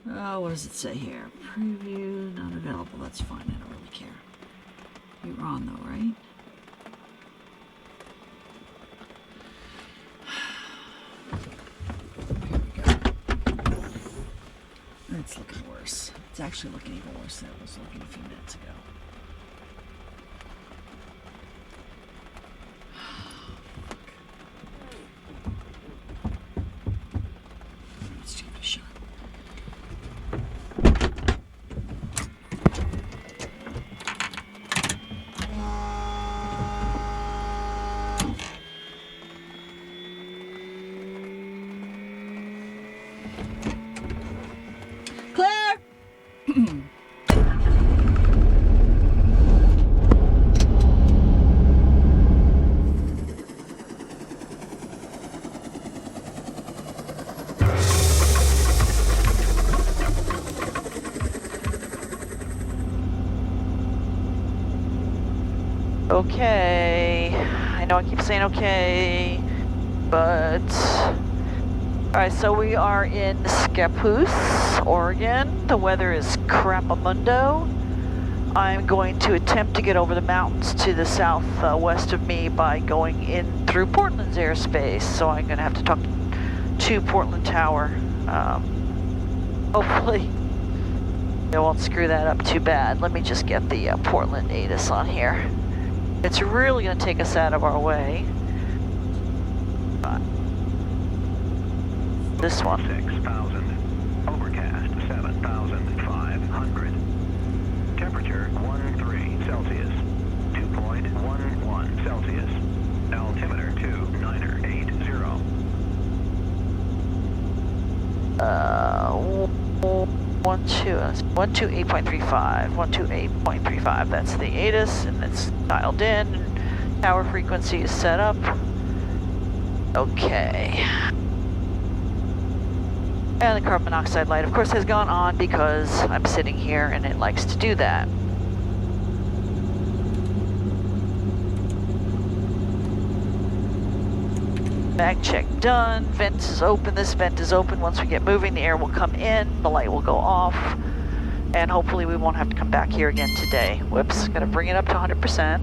What does it say here? Preview, not available. That's fine. I don't really care. You're on though, right? Here we go. It's looking worse. It's actually looking even worse than it was looking a few minutes ago. Let's give it a shot. Okay, I know I keep saying okay, but... Alright, so we are in Scappoose, Oregon. The weather is crapamundo. I'm going to attempt to get over the mountains to the southwest of me by going in through Portland's airspace. So I'm going to have to talk to Portland Tower. Hopefully they won't screw that up too bad. Let me just get the Portland ATIS on here. It's really going to take us out of our way. This one. 6,000. Overcast 7,500. Temperature 13 Celsius. 2.11 Celsius. Altimeter 2980. 128.35. 128.35. That's the ATIS, and it's dialed in. Tower frequency is set up. Okay. And the carbon monoxide light, of course, has gone on because I'm sitting here and it likes to do that. Bag check done. Vent is open. This vent is open. Once we get moving, the air will come in, the light will go off, and hopefully we won't have to come back here again today. Whoops, gonna bring it up to 100%.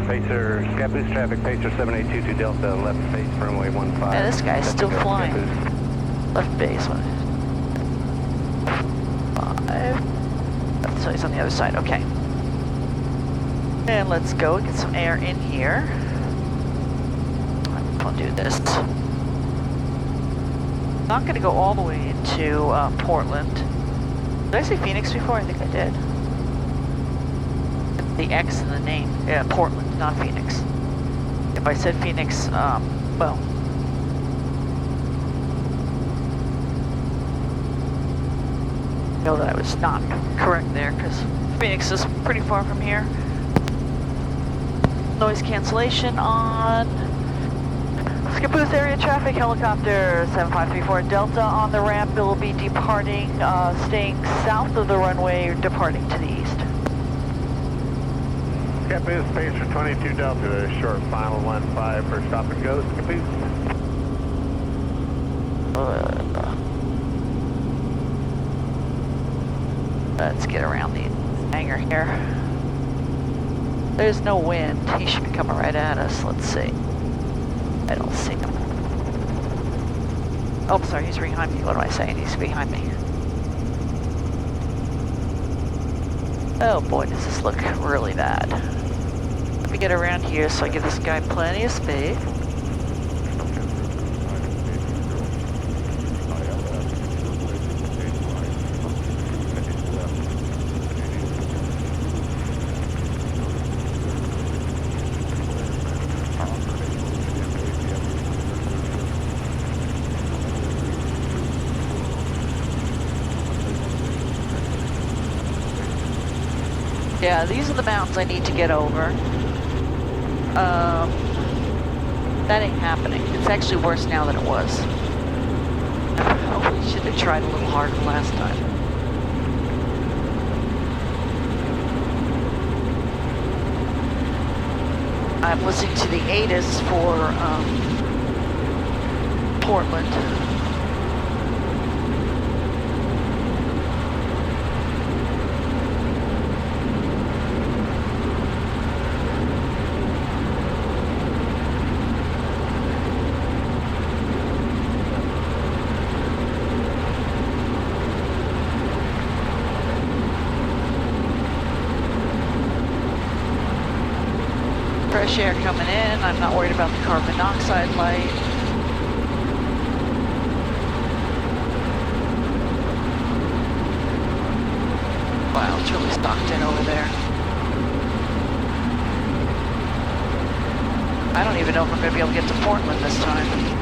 Pacer, Scappoose traffic, Pacer 7822 Delta, left base, runway 15. And this guy's still flying. Left base, 5. So he's on the other side, okay. And let's go get some air in here. I'll do this. Not going to go all the way into Portland. Did I say Phoenix before? I think I did. The X in the name. Yeah, Portland, not Phoenix. If I said Phoenix, well. Know that I was not correct there, because Phoenix is pretty far from here. Noise cancellation on. Scappoose area traffic, helicopter 7534 Delta on the ramp. It will be departing, staying south of the runway, departing to the east. Scappoose, Pacer 22 Delta, short final 15 for stop and go, Scappoose. Let's get around the hangar here. There's no wind. He should be coming right at us. Let's see. I don't see him. Oh, sorry, he's behind me. What am I saying? He's behind me. Oh boy, does this look really bad. Let me get around here so I give this guy plenty of space. Yeah, these are the mountains I need to get over. That ain't happening. It's actually worse now than it was. We should have tried a little harder last time. I'm listening to the ATIS for Portland. fresh air coming in. I'm not worried about the carbon monoxide light. Wow, it's really stocked in over there. I don't even know if we're going to be able to get to Portland this time.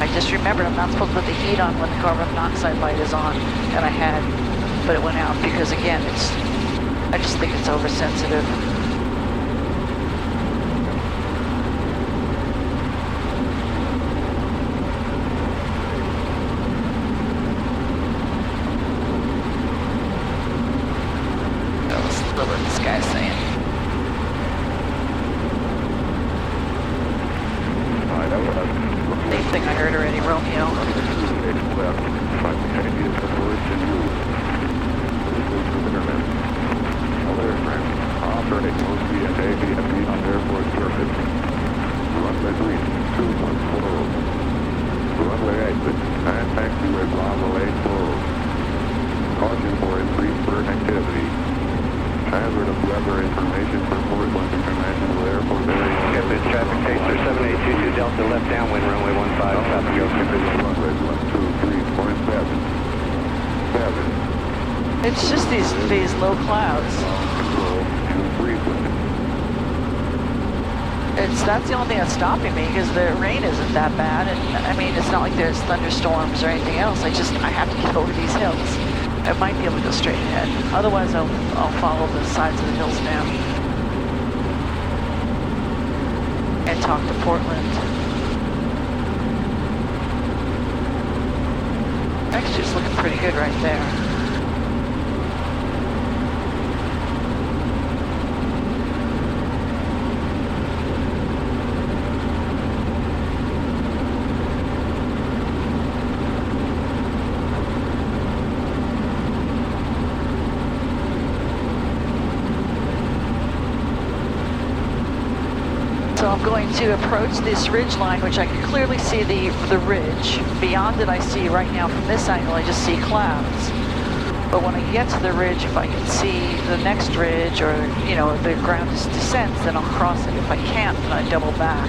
I just remembered I'm not supposed to put the heat on when the carbon monoxide light is on, and I had, but it went out because again, I just think it's oversensitive. Let's look what this guy's saying. Same thing I heard already, Romeo. Runway exit. Contact you at Bravo 84. Caution for increased bird activity. Hazard of weather information for Portland International Airport area. Skip is traffic pacer 7822 Delta left downwind runway 15, stop and go. Skip is Runway 123.7. It's just these low clouds. That's the only thing that's stopping me because the rain isn't that bad, and I mean it's not like there's thunderstorms or anything else. I have to get over these hills. I might be able to go straight ahead. Otherwise, I'll follow the sides of the hills down and talk to Portland. Actually, it's looking pretty good right there. So I'm going to approach this ridge line, which I can clearly see the ridge. Beyond it, I see right now from this angle, I just see clouds. But when I get to the ridge, if I can see the next ridge or, you know, the ground descends, then I'll cross it. If I can't, then I double back.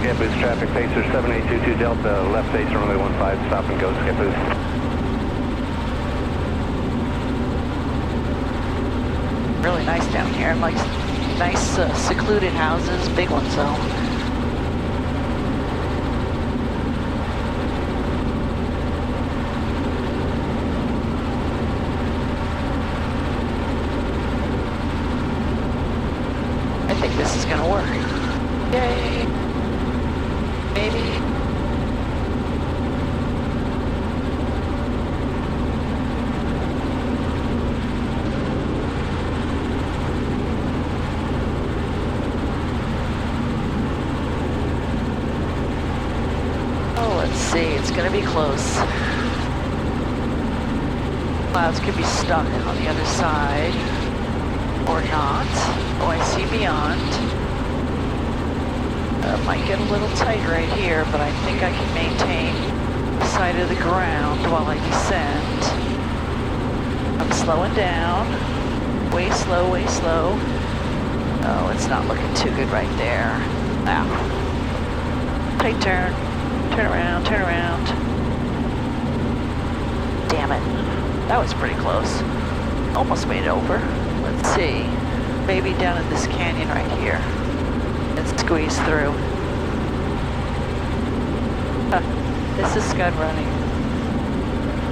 Skip is traffic pacer 7822 Delta left base runway 15, stop and go. Skip is. Really nice down here. I'm like nice secluded houses, big ones though. I think this is gonna work. Yay! Maybe. See, it's going to be close. Clouds could be stuck on the other side, or not. Oh, I see beyond. Might get a little tight right here, but I think I can maintain the side of the ground while I descend. I'm slowing down. Way slow, way slow. Oh, it's not looking too good right there. Ow. Tight turn. Turn around, turn around. Damn it. That was pretty close. Almost made it over. Let's see. Maybe down in this canyon right here. And squeeze through. This is scud running.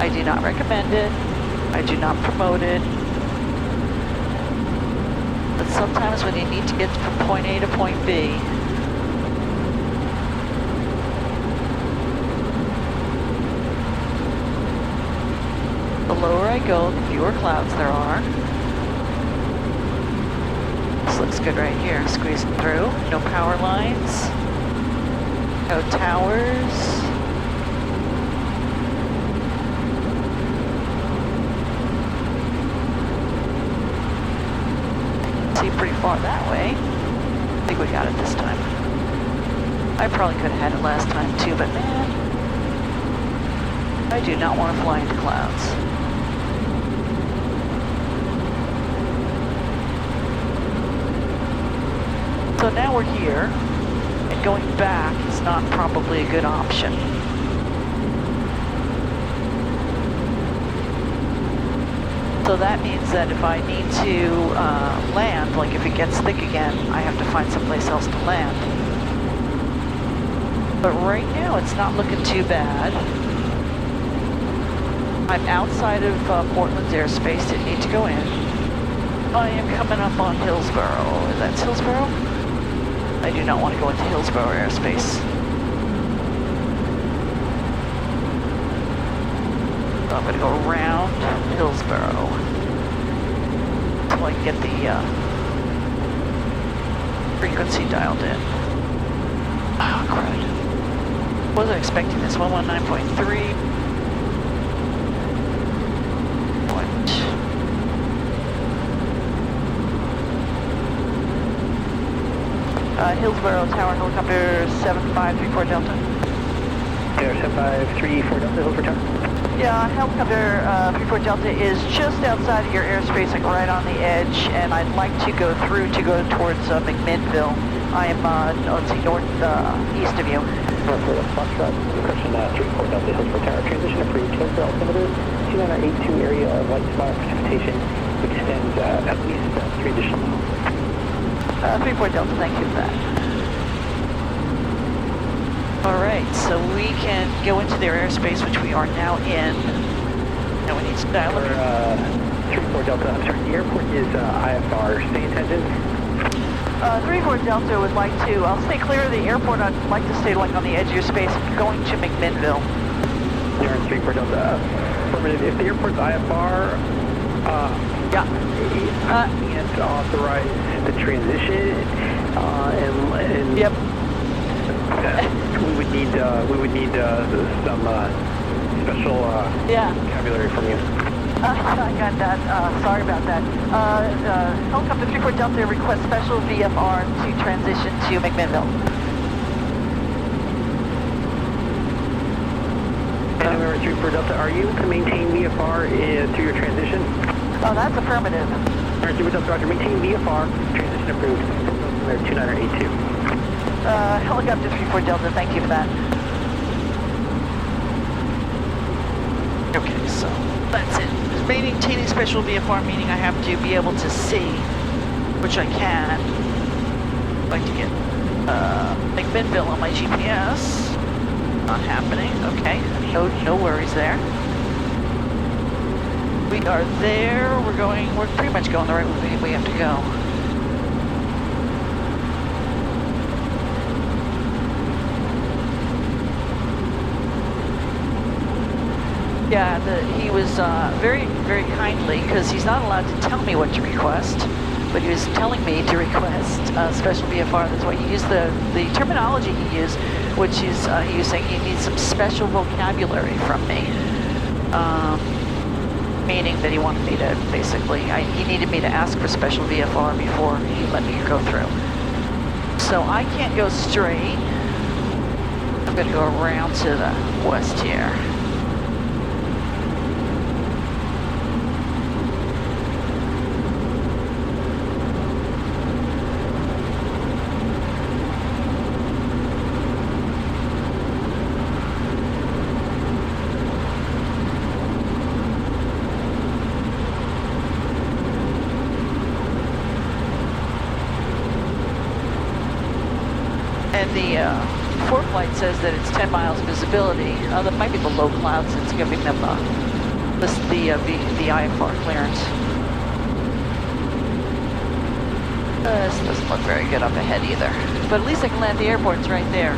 I do not recommend it. I do not promote it. But sometimes when you need to get from point A to point B, the lower I go, the fewer clouds there are. This looks good right here, squeezing through. No power lines. No towers. See pretty far that way. I think we got it this time. I probably could have had it last time too, but man, I do not want to fly into clouds. So now we're here, and going back is not probably a good option. So that means that if I need to land, like if it gets thick again, I have to find someplace else to land. But right now it's not looking too bad. I'm outside of Portland's airspace, didn't need to go in. I am coming up on Hillsborough. Is that Hillsborough? I do not want to go into Hillsborough airspace. So I'm going to go around Hillsborough so I can get the frequency dialed in. Oh, crud. Wasn't expecting this. 119.3. Hillsborough Tower Helicopter 7534 Delta. Air 7534 Delta, Hillsborough Tower. Yeah, Helicopter 34 Delta is just outside of your airspace, like right on the edge, and I'd like to go through to go towards McMinnville. I am, let's see, northeast of you. Northward of Foxtrot, correction 34 Delta, Hillsborough Tower. Transition approved. Hillsborough altimeter 2982 area of light spot precipitation extends at least 3 additional miles. 34 Delta, thank you for that. Alright, so we can go into their airspace, which we are now in. Now we need to dial in. 34 Delta, I'm sorry, the airport is IFR. Stay attention. 34 Delta would like to, I'll stay clear of the airport. I'd like to stay like on the edge of your space, going to McMinnville. You're in 34 Delta. Affirmative. If the airport's IFR, Yeah. can't authorize the transition, and Yep. we would need some special Yeah. vocabulary from you. I got that. Sorry about that. Helicopter 34 Delta requests special VFR to transition to McMinnville. And remember, 34 Delta, are you able to maintain VFR through your transition? Oh, that's affirmative. 34 Delta, Roger, maintain VFR, transition approved. 2982. Helicopter 34 Delta, thank you for that. Okay, so that's it. Maintaining special VFR, meaning I have to be able to see, which I can. I'd like to get McMinnville on my GPS. Not happening. Okay, no worries there. We are there. We're pretty much going the right way we have to go. Yeah, he was very, very kindly, because he's not allowed to tell me what to request, but he was telling me to request special VFR. That's why he used the terminology he used, which is he was saying he needs some special vocabulary from me, meaning that he wanted me to basically, he needed me to ask for special VFR before he let me go through. So I can't go straight. I'm going to go around to the west here. And the ForeFlight says that it's 10 miles visibility. That might be the low clouds that's giving them the IFR clearance. This doesn't look very good up ahead either. But at least I can land the airport, it's right there.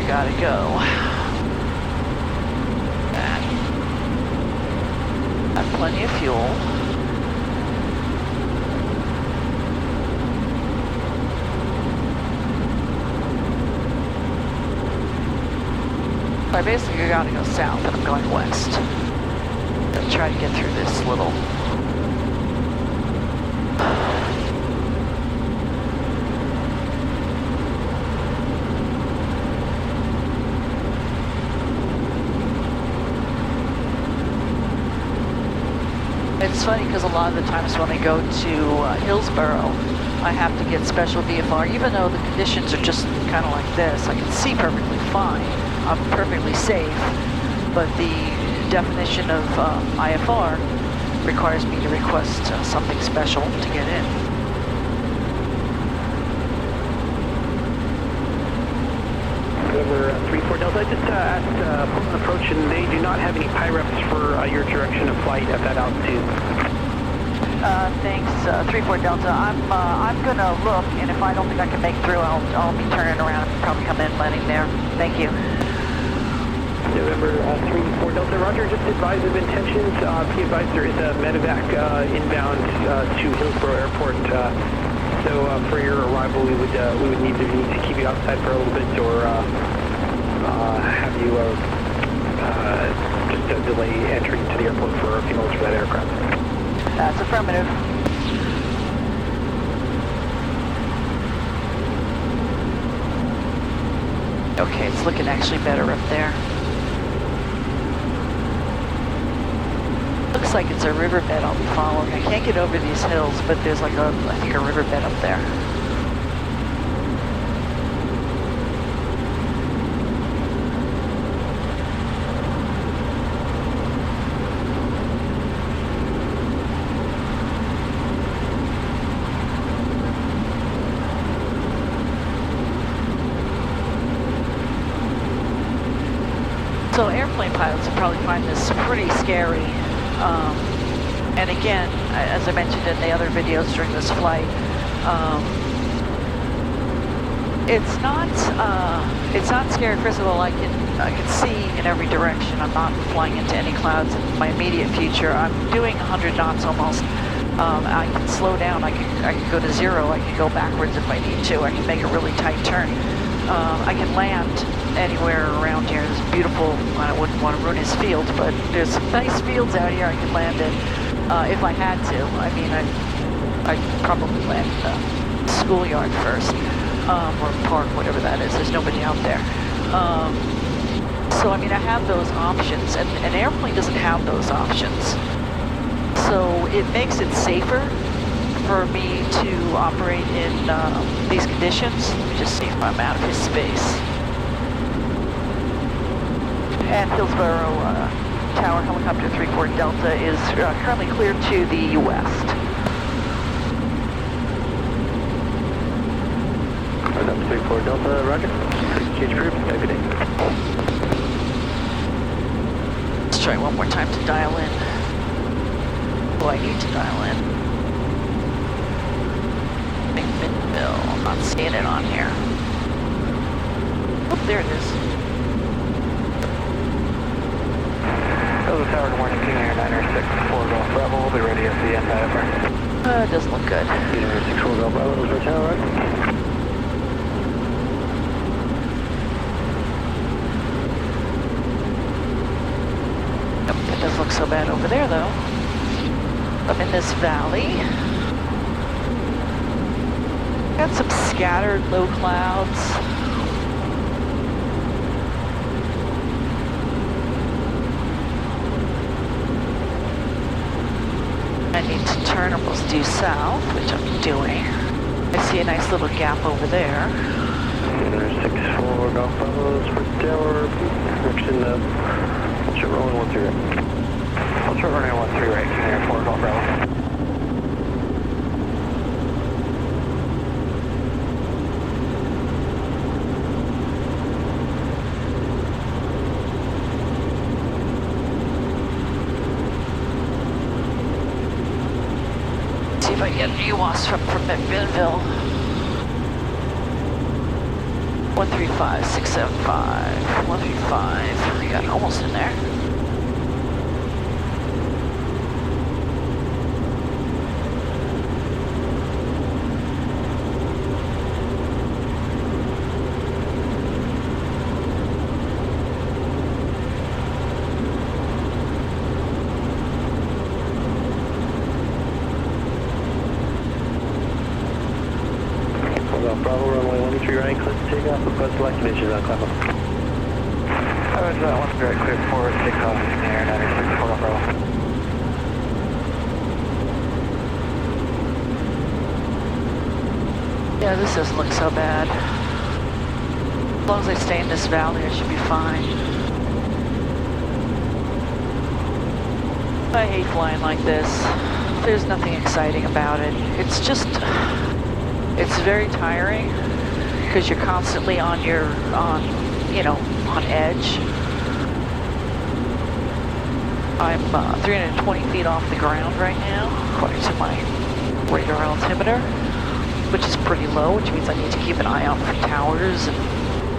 gotta go. Got plenty of fuel. I basically gotta go south and I'm going west. Gonna try to get through this little. It's funny because a lot of the times when I go to Hillsborough, I have to get special VFR, even though the conditions are just kind of like this. I can see perfectly fine. I'm perfectly safe, but the definition of IFR requires me to request something special to get in. Over 34 Delta, I just asked Portland Approach, and they do not have any PIREPs for your direction of flight at that altitude. Thanks, 34 Delta. I'm gonna look, and if I don't think I can make through, I'll be turning around and probably come in landing there. Thank you. November 34 Delta, Roger. Just advise of intentions. Be advised there is a medevac inbound to Hillsborough Airport. So for your arrival, we would need to keep you outside for a little bit, or have you just delay entering to the airport for a few minutes for that aircraft. That's affirmative. Okay, it's looking actually better up there. Looks like it's a riverbed I'll be following. I can't get over these hills, but there's like I think a riverbed up there. So airplane pilots will probably find this pretty scary. And again, as I mentioned in the other videos during this flight, it's not scary. First of all, I can see in every direction. I'm not flying into any clouds in my immediate future. I'm doing 100 knots almost. I can slow down. I can go to 0. I can go backwards if I need to. I can make a really tight turn. I can land anywhere around here. It's beautiful. I wouldn't want to ruin his fields, but there's some nice fields out here I can land in if I had to. I mean, I'd probably land in the schoolyard first, or park, whatever that is. There's nobody out there. So, I mean, I have those options, and an airplane doesn't have those options. So it makes it safer for me to operate in these conditions. Let me just see if I'm out of his space. And Hillsborough Tower Helicopter 34 Delta is currently clear to the west. Up 34 Delta, Roger. Change group, have a good day. Let's try one more time to dial in. Oh, I need to dial in. McMinnville. I'm not seeing it on here. Oh, there it is. Hello, Tower, good morning. King Air 964 Golf Bravo. We'll be ready at the end IFR. It doesn't look good. King Air 64 Golf Bravo, is our tower, right? Nope, it doesn't look so bad over there, though. I'm in this valley. Got some scattered low clouds. I need to turn almost due south, which I'm doing. I see a nice little gap over there. 64 Golf Bravo, Spring Tower, direction, what's your rolling 13 right? What's your running 13 right, King Air 4 Golf Bravo. See if I get UWAS from McMinnville. 135, 675, 135. We got almost in there. Bravo, runway 13 right, clear to take off, request select vision on climb up. I was 1 direct clear forward, take off in the air, 964 on Bravo. Yeah, this doesn't look so bad. As long as I stay in this valley, I should be fine. I hate flying like this. There's nothing exciting about it. It's just, it's very tiring because you're constantly on edge. I'm 320 feet off the ground right now, according to my radar altimeter, which is pretty low, which means I need to keep an eye out for towers and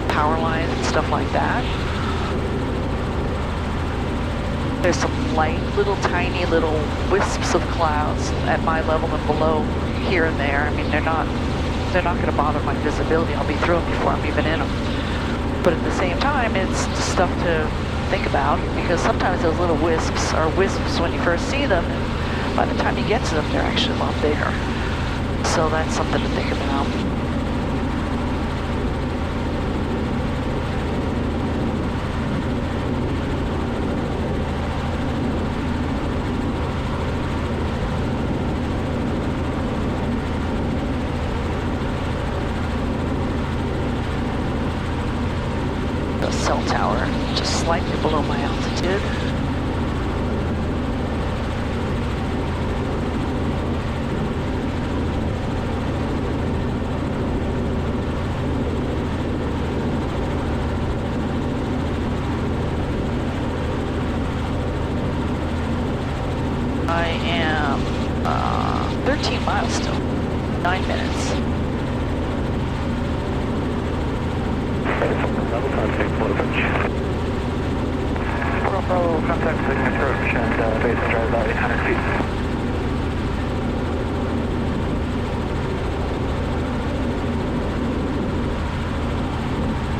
power lines and stuff like that. There's some light, tiny little wisps of clouds at my level and below here and there. I mean, they're not going to bother my visibility. I'll be through them before I'm even in them. But at the same time, it's stuff to think about, because sometimes those little wisps are wisps when you first see them, and by the time you get to them, they're actually a lot bigger. So that's something to think about. The cell tower just slightly below my altitude. I am 13 miles still, 9 minutes. Level contact, full approach. Bravo, contact signature approach and base drive about 800 feet.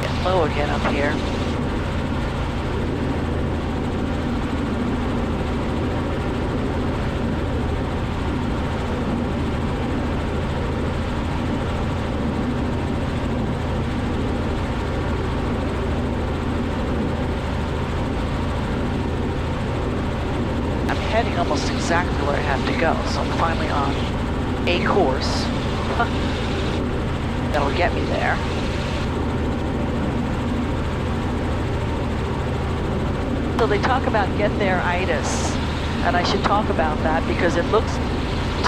Getting low again up here. Heading almost exactly where I have to go, so I'm finally on a course that'll get me there. So they talk about get there-itis, and I should talk about that because it looks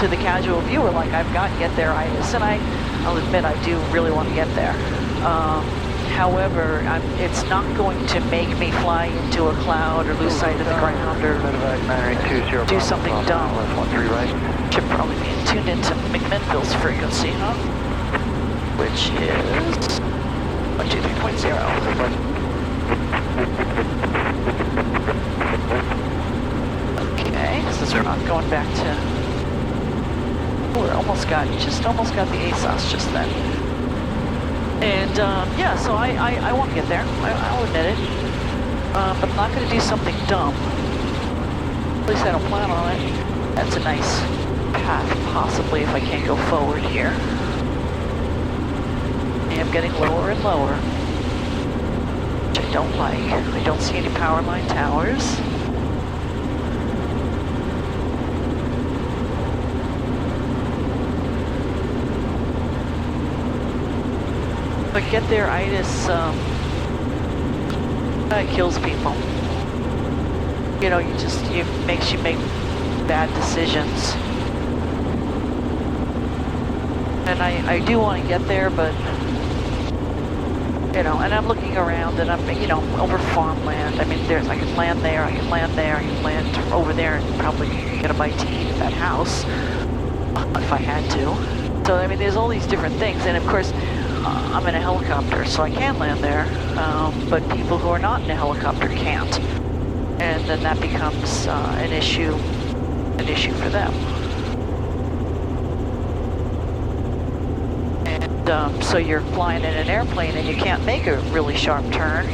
to the casual viewer like I've got get there-itis, and I'll admit I do really want to get there. However, it's not going to make me fly into a cloud or lose sight of the ground or do something dumb. Should probably be tuned into McMinnville's frequency, huh? Which is 123.0. Okay, since we're not going back to... we're just almost got the ASOS just then. And yeah, so I want to get there. I'll admit it. But I'm not going to do something dumb. At least I don't plan on it. That's a nice path, possibly, if I can't go forward here. And I'm getting lower and lower, which I don't like. I don't see any power line towers. But get there-itis, it kills people. You know, it makes you make bad decisions. And I do want to get there, but, you know, and I'm looking around and I'm, you know, over farmland. I mean, I can land there, I can land there, I can land over there and probably get a bite to eat at that house if I had to. So, I mean, there's all these different things. And of course, I'm in a helicopter, so I can land there, but people who are not in a helicopter can't. And then that becomes an issue for them. And so you're flying in an airplane and you can't make a really sharp turn.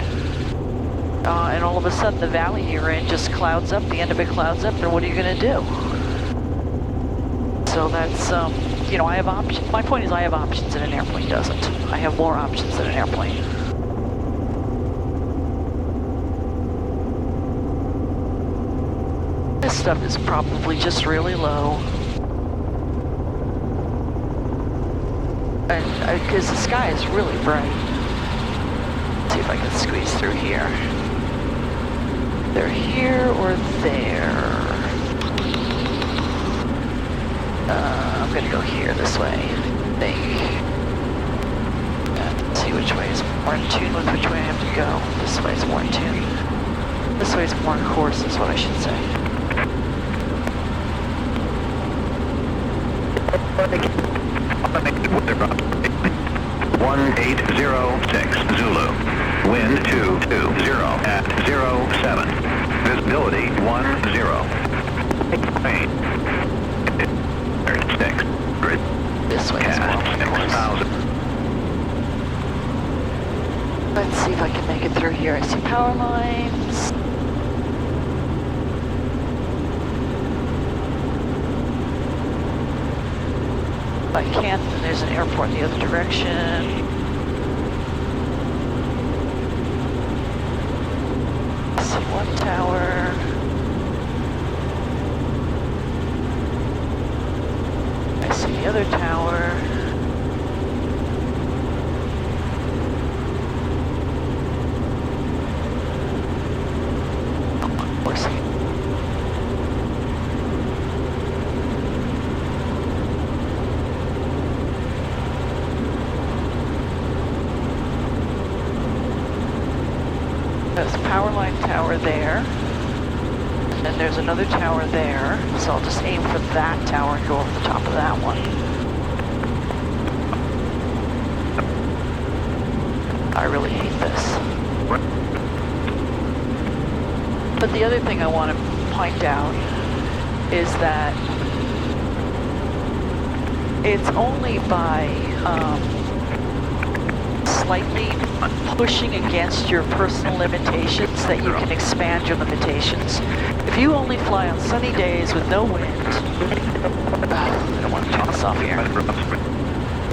And all of a sudden the valley you're in just clouds up, the end of it clouds up, and what are you gonna do? So that's, you know, I have options. My point is I have options and an airplane doesn't. I have more options than an airplane. This stuff is probably just really low. And because the sky is really bright. Let's see if I can squeeze through here. They're here or there. I'm gonna go here this way, I think. Let's see which way is more in tune with which way I have to go. This way is more in tune. This way is more course is what I should say. 1806 Zulu. Wind 220 at 07. Visibility 10. Rain. 6. Grid. This way is more 6,000. Let's see if I can make it through here. I see power lines. If I can't, then there's an airport in the other direction. I see one tower. I see the other tower. There's a power line tower there, and then there's another tower there, so I'll just aim for that tower and go over the top of that one. I really hate this. But the other thing I want to point out is that it's only by slightly pushing against your personal limitations that you can expand your limitations. If you only fly on sunny days with no wind, I don't want to turn this off here.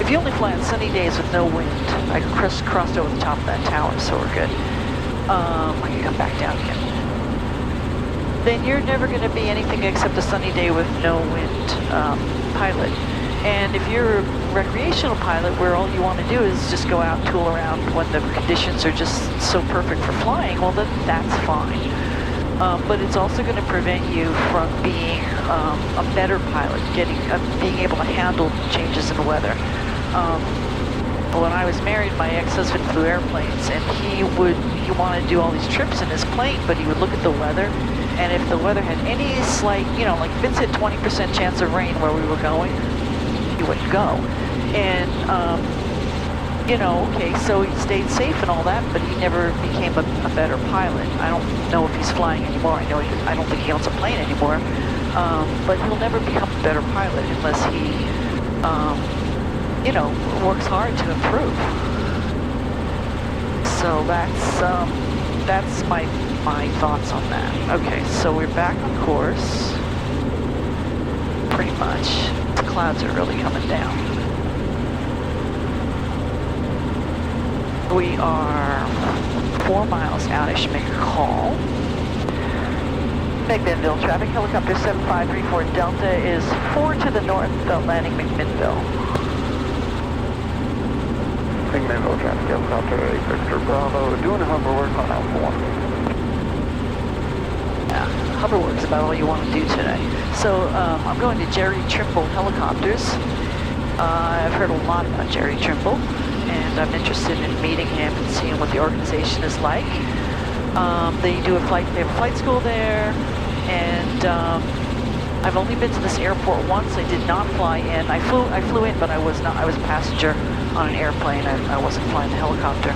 If you only fly on sunny days with no wind, I crossed over the top of that tower, so we're good. I can come back down again. Then you're never going to be anything except a sunny day with no wind pilot. And if you're a recreational pilot where all you want to do is just go out and tool around when the conditions are just so perfect for flying, well then that's fine. But it's also going to prevent you from being a better pilot, being able to handle changes in the weather. When I was married, my ex-husband flew airplanes, and he wanted to do all these trips in his plane, but he would look at the weather, and if the weather had any slight, you know, like if it said 20% chance of rain where we were going, he wouldn't go. And, you know, okay, so he stayed safe and all that, but he never became a better pilot. I don't know if he's flying anymore. I don't think he owns a plane anymore. But he'll never become a better pilot unless he, you know, works hard to improve. So that's my thoughts on that. Okay, so we're back on course. Pretty much. The clouds are really coming down. We are 4 miles out. I should make a call. McMinnville, traffic helicopter 7534 Delta is 4 to the north, landing McMinnville. McMinnville, traffic helicopter 8 Victor Bravo, doing a hover work on Alpha 1. Yeah, hover work's about all you want to do today. So I'm going to Jerry Trimble Helicopters. I've heard a lot about Jerry Trimble, and I'm interested in meeting him and seeing what the organization is like. They have a flight school there, and I've only been to this airport once. I did not fly in. I flew in, but I was not. I was a passenger on an airplane. I wasn't flying the helicopter.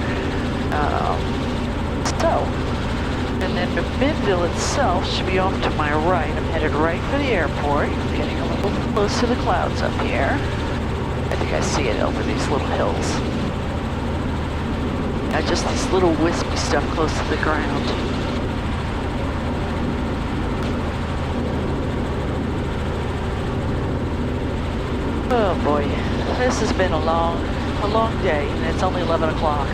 And then McMinnville itself should be off to my right. I'm headed right for the airport. Getting a little close to the clouds up here. I think I see it over these little hills. Just this little wispy stuff close to the ground. Oh boy, this has been a long day, and it's only 11 o'clock.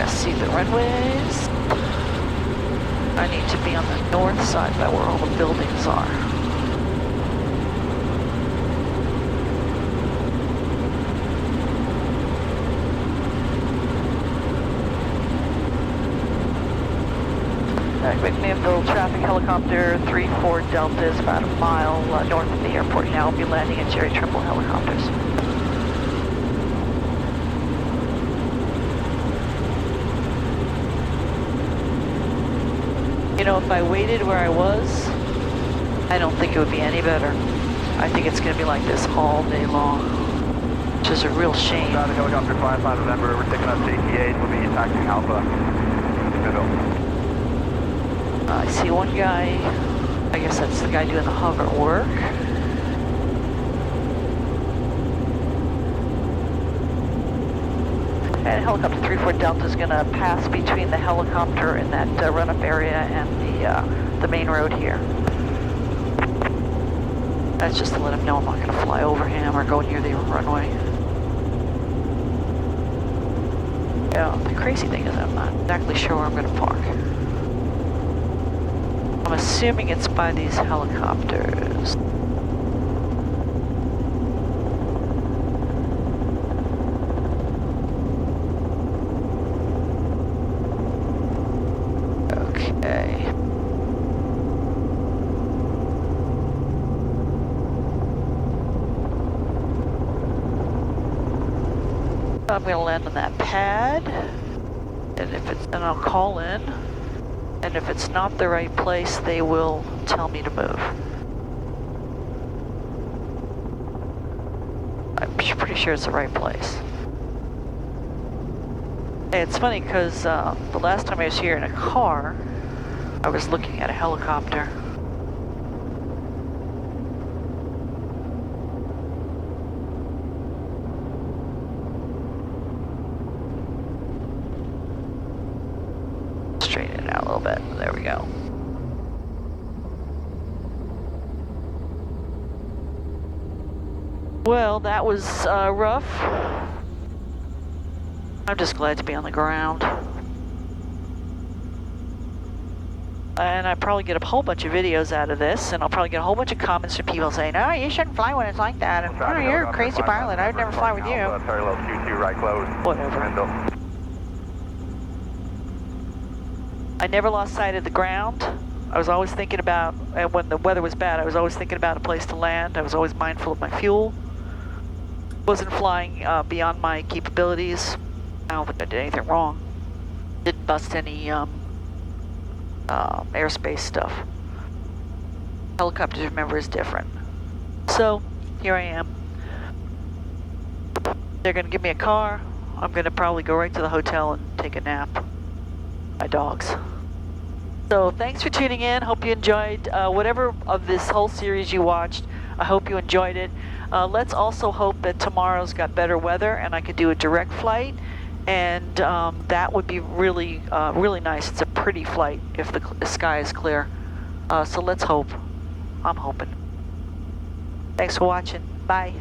See the runways. I need to be on the north side by where all the buildings are. McMinnville traffic helicopter 34 Delta is about a mile north of the airport now. I'll be landing at Jerry Trimble helicopters. You know, if I waited where I was, I don't think it would be any better. I think it's going to be like this all day long, which is a real shame. The helicopter 55 November, we're taking up CT8, we'll be taxiing Alpha, Middle. I see one guy, I guess that's the guy doing the hover work. And helicopter 34 Delta is going to pass between the helicopter and that run-up area and the main road here. That's just to let him know I'm not going to fly over him or go near the runway. Yeah, the crazy thing is I'm not exactly sure where I'm going to park. I'm assuming it's by these helicopters. Okay. I'm going to land on that pad, and then I'll call in, and if it's not the right place, they will tell me to move. I'm pretty sure it's the right place. Hey, it's funny because the last time I was here in a car, I was looking at a helicopter. Straighten it out a little bit. There we go. Well, that was rough. I'm just glad to be on the ground. And I probably get a whole bunch of videos out of this, and I'll probably get a whole bunch of comments from people saying, "Oh, you shouldn't fly when it's like that," and "Oh, you're a crazy pilot, I'd never fly with you." Parallel Q2 right close. Whatever. I never lost sight of the ground. I was always thinking about, when the weather was bad, I was always thinking about a place to land. I was always mindful of my fuel. Wasn't flying beyond my capabilities. I don't think I did anything wrong. Didn't bust any airspace stuff. Helicopters, remember, is different. So, here I am. They're gonna give me a car. I'm gonna probably go right to the hotel and take a nap. My dogs. So, thanks for tuning in. Hope you enjoyed whatever of this whole series you watched. I hope you enjoyed it. Let's also hope that tomorrow's got better weather and I could do a direct flight. And that would be really, really nice. It's a pretty flight if the sky is clear. So let's hope. I'm hoping. Thanks for watching. Bye.